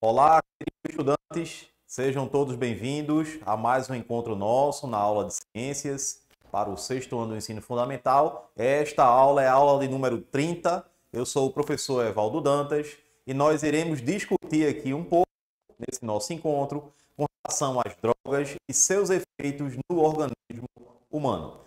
Olá, queridos estudantes, sejam todos bem-vindos a mais um encontro nosso na aula de Ciências para o sexto ano do ensino fundamental. Esta aula é a aula de número 30. Eu sou o professor Evaldo Dantas e nós iremos discutir aqui um pouco nesse nosso encontro com relação às drogas e seus efeitos no organismo humano.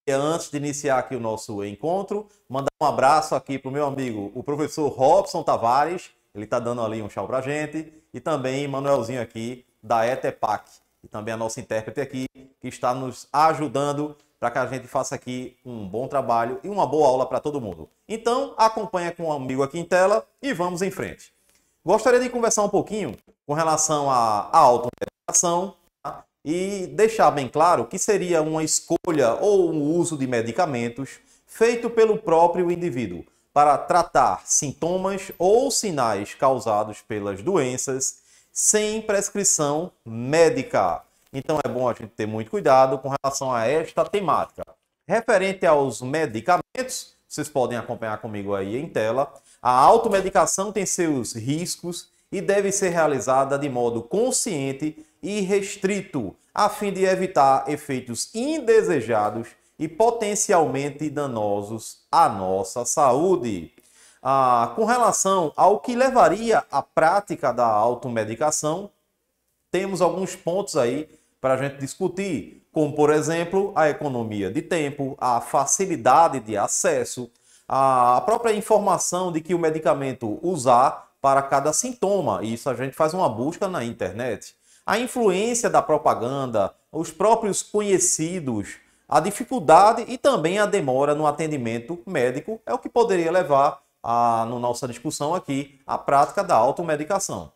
E antes de iniciar aqui o nosso encontro, mandar um abraço aqui para o meu amigo, o professor Robson Tavares. Ele está dando ali um tchau para a gente. E também Manuelzinho aqui, da ETEPAC. E também a nossa intérprete aqui, que está nos ajudando para que a gente faça aqui um bom trabalho e uma boa aula para todo mundo. Então, acompanha com o amigo aqui em tela e vamos em frente. Gostaria de conversar um pouquinho com relação à automedicação, tá? E deixar bem claro que seria uma escolha ou um uso de medicamentos feito pelo próprio indivíduo para tratar sintomas ou sinais causados pelas doenças sem prescrição médica. Então é bom a gente ter muito cuidado com relação a esta temática. Referente aos medicamentos, vocês podem acompanhar comigo aí em tela, a automedicação tem seus riscos e deve ser realizada de modo consciente e restrito, a fim de evitar efeitos indesejados e potencialmente danosos à nossa saúde. Com relação ao que levaria à prática da automedicação, temos alguns pontos aí para a gente discutir, como, por exemplo, a economia de tempo, a facilidade de acesso, a própria informação de que o medicamento usar para cada sintoma. Isso a gente faz uma busca na internet. A influência da propaganda, os próprios conhecidos, a dificuldade e também a demora no atendimento médico é o que poderia levar, na nossa discussão aqui, à prática da automedicação.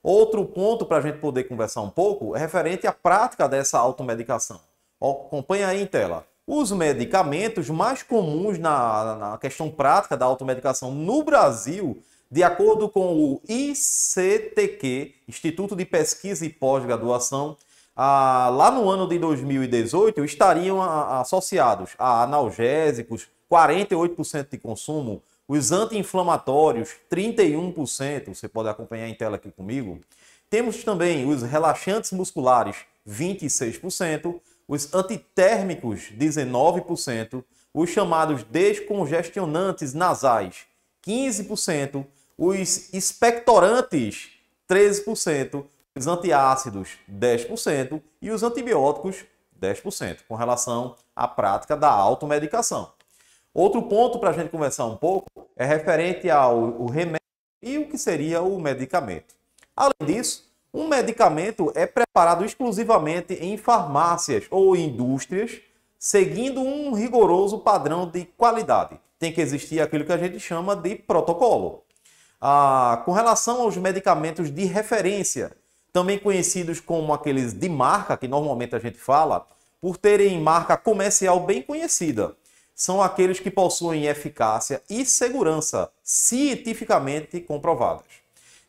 Outro ponto para a gente poder conversar um pouco é referente à prática dessa automedicação. Acompanha aí em tela. Os medicamentos mais comuns na questão prática da automedicação no Brasil, de acordo com o ICTQ, Instituto de Pesquisa e Pós-Graduação, lá no ano de 2018, estariam associados a analgésicos, 48% de consumo, os anti-inflamatórios, 31%, você pode acompanhar em tela aqui comigo. Temos também os relaxantes musculares, 26%, os antitérmicos, 19%, os chamados descongestionantes nasais, 15%, os expectorantes, 13%, os antiácidos, 10%, e os antibióticos, 10%, com relação à prática da automedicação. Outro ponto para a gente conversar um pouco é referente ao remédio e o que seria o medicamento. Além disso, um medicamento é preparado exclusivamente em farmácias ou indústrias, seguindo um rigoroso padrão de qualidade. Tem que existir aquilo que a gente chama de protocolo. Com relação aos medicamentos de referência, também conhecidos como aqueles de marca, que normalmente a gente fala, por terem marca comercial bem conhecida. São aqueles que possuem eficácia e segurança cientificamente comprovadas.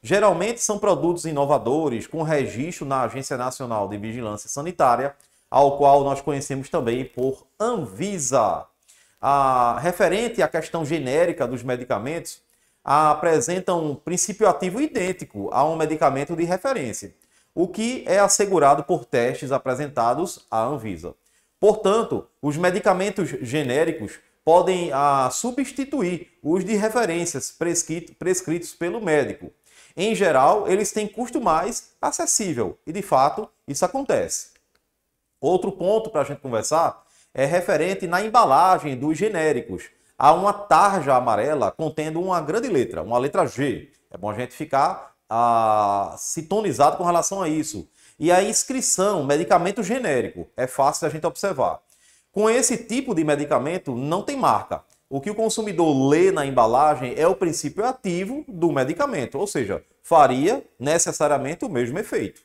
Geralmente são produtos inovadores com registro na Agência Nacional de Vigilância Sanitária, ao qual nós conhecemos também por Anvisa. Referente à questão genérica dos medicamentos, apresentam um princípio ativo idêntico a um medicamento de referência, o que é assegurado por testes apresentados à Anvisa. Portanto, os medicamentos genéricos podem substituir os de referências prescritos pelo médico. Em geral, eles têm custo mais acessível e, de fato, isso acontece. Outro ponto para a gente conversar é referente na embalagem dos genéricos. Há uma tarja amarela contendo uma grande letra, uma letra G. É bom a gente ficar sintonizado com relação a isso. E a inscrição, medicamento genérico, é fácil a gente observar. Com esse tipo de medicamento não tem marca. O que o consumidor lê na embalagem é o princípio ativo do medicamento, ou seja, faria necessariamente o mesmo efeito.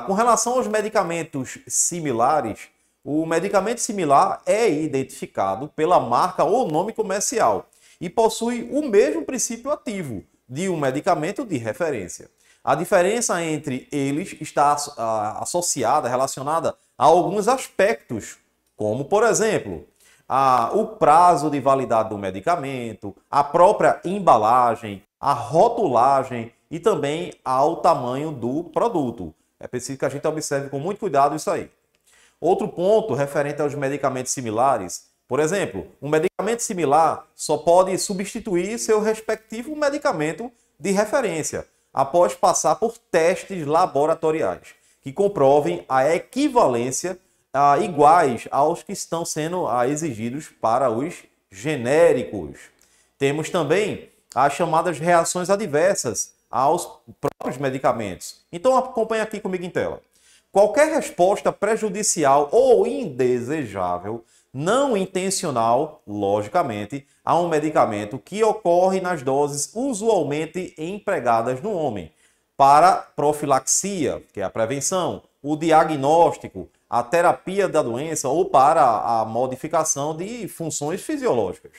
Com relação aos medicamentos similares, o medicamento similar é identificado pela marca ou nome comercial e possui o mesmo princípio ativo de um medicamento de referência. A diferença entre eles está associada, relacionada a alguns aspectos, como, por exemplo, o prazo de validade do medicamento, a própria embalagem, a rotulagem e também ao tamanho do produto. É preciso que a gente observe com muito cuidado isso aí. Outro ponto referente aos medicamentos similares. Por exemplo, um medicamento similar só pode substituir seu respectivo medicamento de referência após passar por testes laboratoriais que comprovem a equivalência iguais aos que estão sendo exigidos para os genéricos. Temos também as chamadas reações adversas aos próprios medicamentos. Então acompanhe aqui comigo em tela. Qualquer resposta prejudicial ou indesejável, não intencional, logicamente, a um medicamento que ocorre nas doses usualmente empregadas no homem, para profilaxia, que é a prevenção, o diagnóstico, a terapia da doença ou para a modificação de funções fisiológicas.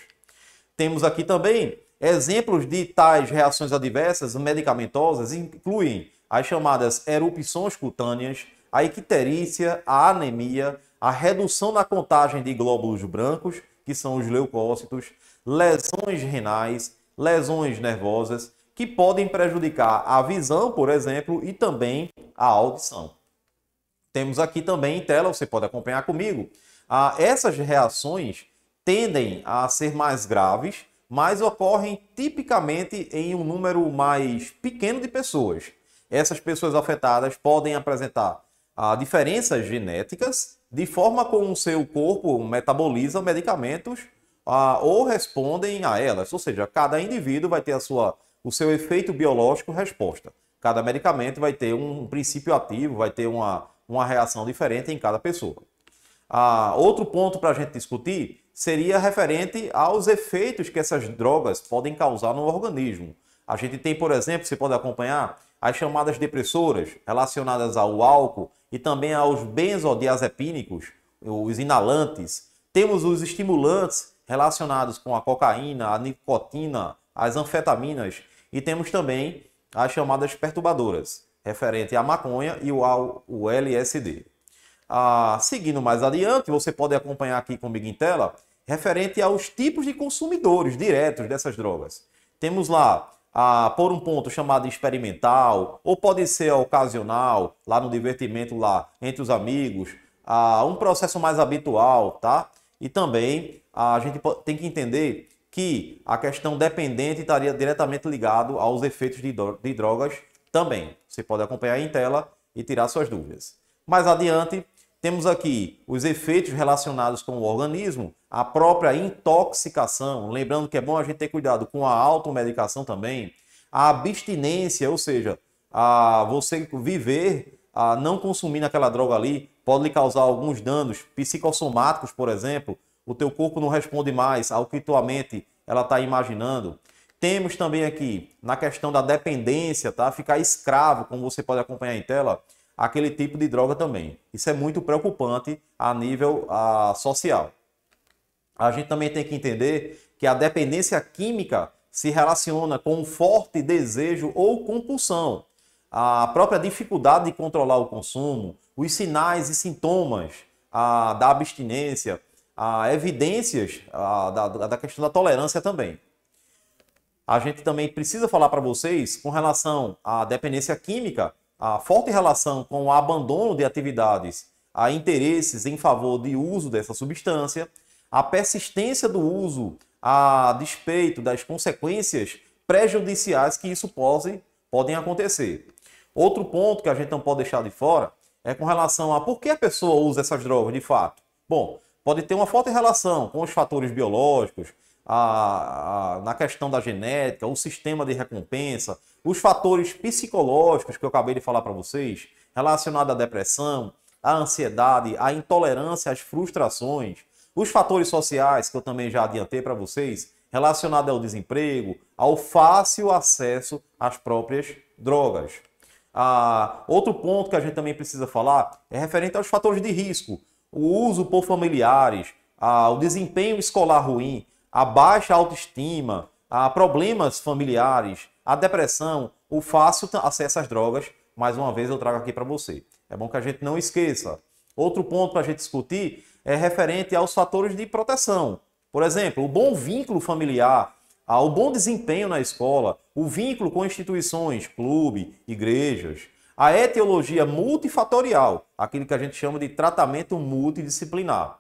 Temos aqui também exemplos de tais reações adversas medicamentosas, incluem as chamadas erupções cutâneas, a icterícia, a anemia, a redução na contagem de glóbulos brancos, que são os leucócitos, lesões renais, lesões nervosas, que podem prejudicar a visão, por exemplo, e também a audição. Temos aqui também em tela, você pode acompanhar comigo, essas reações tendem a ser mais graves, mas ocorrem tipicamente em um número mais pequeno de pessoas. Essas pessoas afetadas podem apresentar diferenças genéticas de forma como o seu corpo metaboliza medicamentos ou respondem a elas. Ou seja, cada indivíduo vai ter o seu efeito biológico resposta. Cada medicamento vai ter um princípio ativo, vai ter uma reação diferente em cada pessoa. Outro ponto para a gente discutir seria referente aos efeitos que essas drogas podem causar no organismo. A gente tem, por exemplo, você pode acompanhar as chamadas depressoras relacionadas ao álcool e também aos benzodiazepínicos, os inalantes. Temos os estimulantes relacionados com a cocaína, a nicotina, as anfetaminas e temos também as chamadas perturbadoras, referente à maconha e o LSD. Seguindo mais adiante, você pode acompanhar aqui comigo em tela, referente aos tipos de consumidores diretos dessas drogas. Temos lá, por um ponto chamado experimental, ou pode ser ocasional, lá no divertimento lá entre os amigos, um processo mais habitual, tá? E também a gente tem que entender que a questão dependente estaria diretamente ligado aos efeitos de drogas também. Você pode acompanhar em tela e tirar suas dúvidas. Mais adiante, temos aqui os efeitos relacionados com o organismo, a própria intoxicação, lembrando que é bom a gente ter cuidado com a automedicação também, a abstinência, ou seja, você viver, não consumindo aquela droga ali, pode lhe causar alguns danos psicossomáticos, por exemplo, o teu corpo não responde mais ao que tua mente está imaginando. Temos também aqui, na questão da dependência, tá? Ficar escravo, como você pode acompanhar em tela, aquele tipo de droga também. Isso é muito preocupante a nível social. A gente também tem que entender que a dependência química se relaciona com um forte desejo ou compulsão. A própria dificuldade de controlar o consumo, os sinais e sintomas da abstinência, evidências da questão da tolerância também. A gente também precisa falar para vocês com relação à dependência química, a forte relação com o abandono de atividades, a interesses em favor de uso dessa substância, a persistência do uso a despeito das consequências prejudiciais que isso podem acontecer. Outro ponto que a gente não pode deixar de fora é com relação a por que a pessoa usa essas drogas de fato. Bom, pode ter uma forte relação com os fatores biológicos, na questão da genética, o sistema de recompensa, os fatores psicológicos que eu acabei de falar para vocês, relacionado à depressão, à ansiedade, à intolerância, às frustrações, os fatores sociais que eu também já adiantei para vocês, relacionado ao desemprego, ao fácil acesso às próprias drogas. Outro ponto que a gente também precisa falar é referente aos fatores de risco, o uso por familiares, o desempenho escolar ruim, a baixa autoestima, problemas familiares, a depressão, o fácil acesso às drogas, mais uma vez eu trago aqui para você. É bom que a gente não esqueça. Outro ponto para a gente discutir é referente aos fatores de proteção. Por exemplo, o bom vínculo familiar, o bom desempenho na escola, o vínculo com instituições, clube, igrejas, a etiologia multifatorial, aquilo que a gente chama de tratamento multidisciplinar.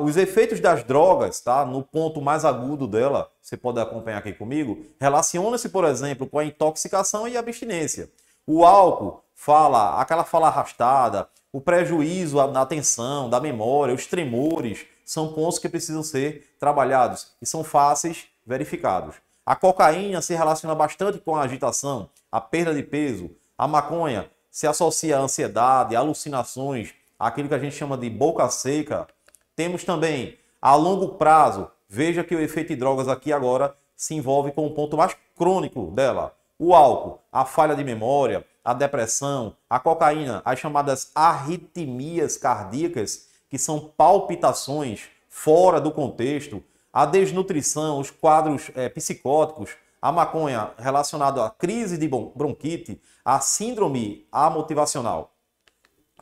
Os efeitos das drogas, tá? No ponto mais agudo dela, você pode acompanhar aqui comigo, relaciona-se, por exemplo, com a intoxicação e a abstinência. O álcool aquela fala arrastada, o prejuízo na atenção, da memória, os tremores, são pontos que precisam ser trabalhados e são fáceis verificados. A cocaína se relaciona bastante com a agitação, a perda de peso. A maconha se associa à ansiedade, alucinações, aquilo que a gente chama de boca seca. Temos também, a longo prazo, veja que o efeito de drogas aqui agora se envolve com o ponto mais crônico dela. O álcool, a falha de memória, a depressão, a cocaína, as chamadas arritmias cardíacas, que são palpitações fora do contexto, a desnutrição, os quadros psicóticos, a maconha relacionada à crise de bronquite, a síndrome amotivacional.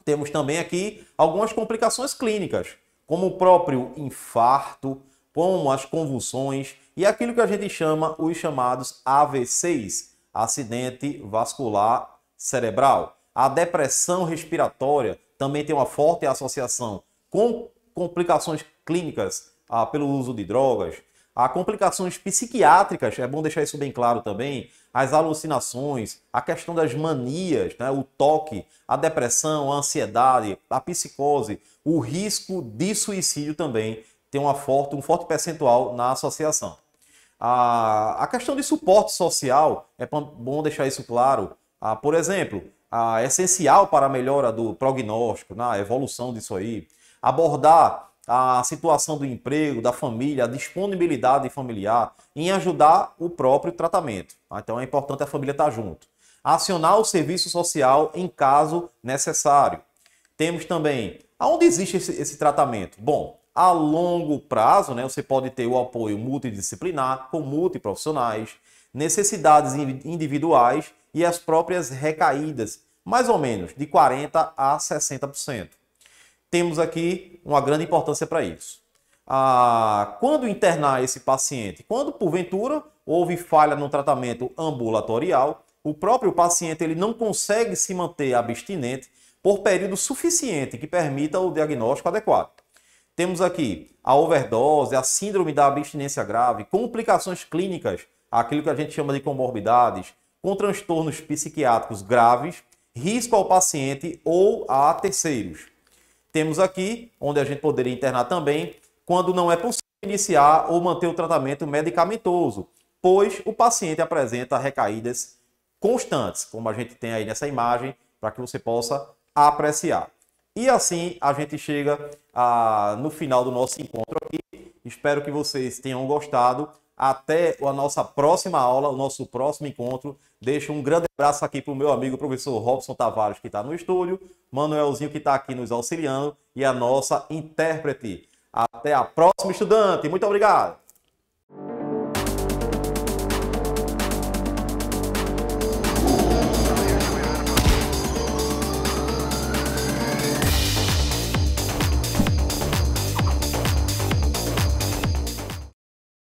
Temos também aqui algumas complicações clínicas, como o próprio infarto, como as convulsões e aquilo que a gente chama os chamados AVCs, acidente vascular cerebral. A depressão respiratória também tem uma forte associação com complicações clínicas pelo uso de drogas. Há complicações psiquiátricas, é bom deixar isso bem claro também, as alucinações, a questão das manias, né, o toque, a depressão, a ansiedade, a psicose, o risco de suicídio também tem um forte percentual na associação. A questão de suporte social, é bom deixar isso claro, por exemplo, é essencial para a melhora do prognóstico, a evolução disso aí, abordar a situação do emprego, da família, a disponibilidade familiar em ajudar o próprio tratamento. Então é importante a família estar junto. Acionar o serviço social em caso necessário. Temos também, aonde existe esse tratamento? Bom, a longo prazo, né, você pode ter o apoio multidisciplinar com multiprofissionais, necessidades individuais e as próprias recaídas, mais ou menos de 40% a 60%. Temos aqui uma grande importância para isso. Quando internar esse paciente? Quando, porventura, houve falha no tratamento ambulatorial, o próprio paciente ele não consegue se manter abstinente por período suficiente que permita o diagnóstico adequado. Temos aqui a overdose, a síndrome da abstinência grave, complicações clínicas, aquilo que a gente chama de comorbidades, com transtornos psiquiátricos graves, risco ao paciente ou a terceiros. Temos aqui, onde a gente poderia internar também, quando não é possível iniciar ou manter o tratamento medicamentoso, pois o paciente apresenta recaídas constantes, como a gente tem aí nessa imagem, para que você possa apreciar. E assim a gente chega no final do nosso encontro aqui. Espero que vocês tenham gostado. Até a nossa próxima aula, o nosso próximo encontro. Deixo um grande abraço aqui para o meu amigo professor Robson Tavares, que está no estúdio, Manuelzinho, que está aqui nos auxiliando, e a nossa intérprete. Até a próxima, estudante. Muito obrigado.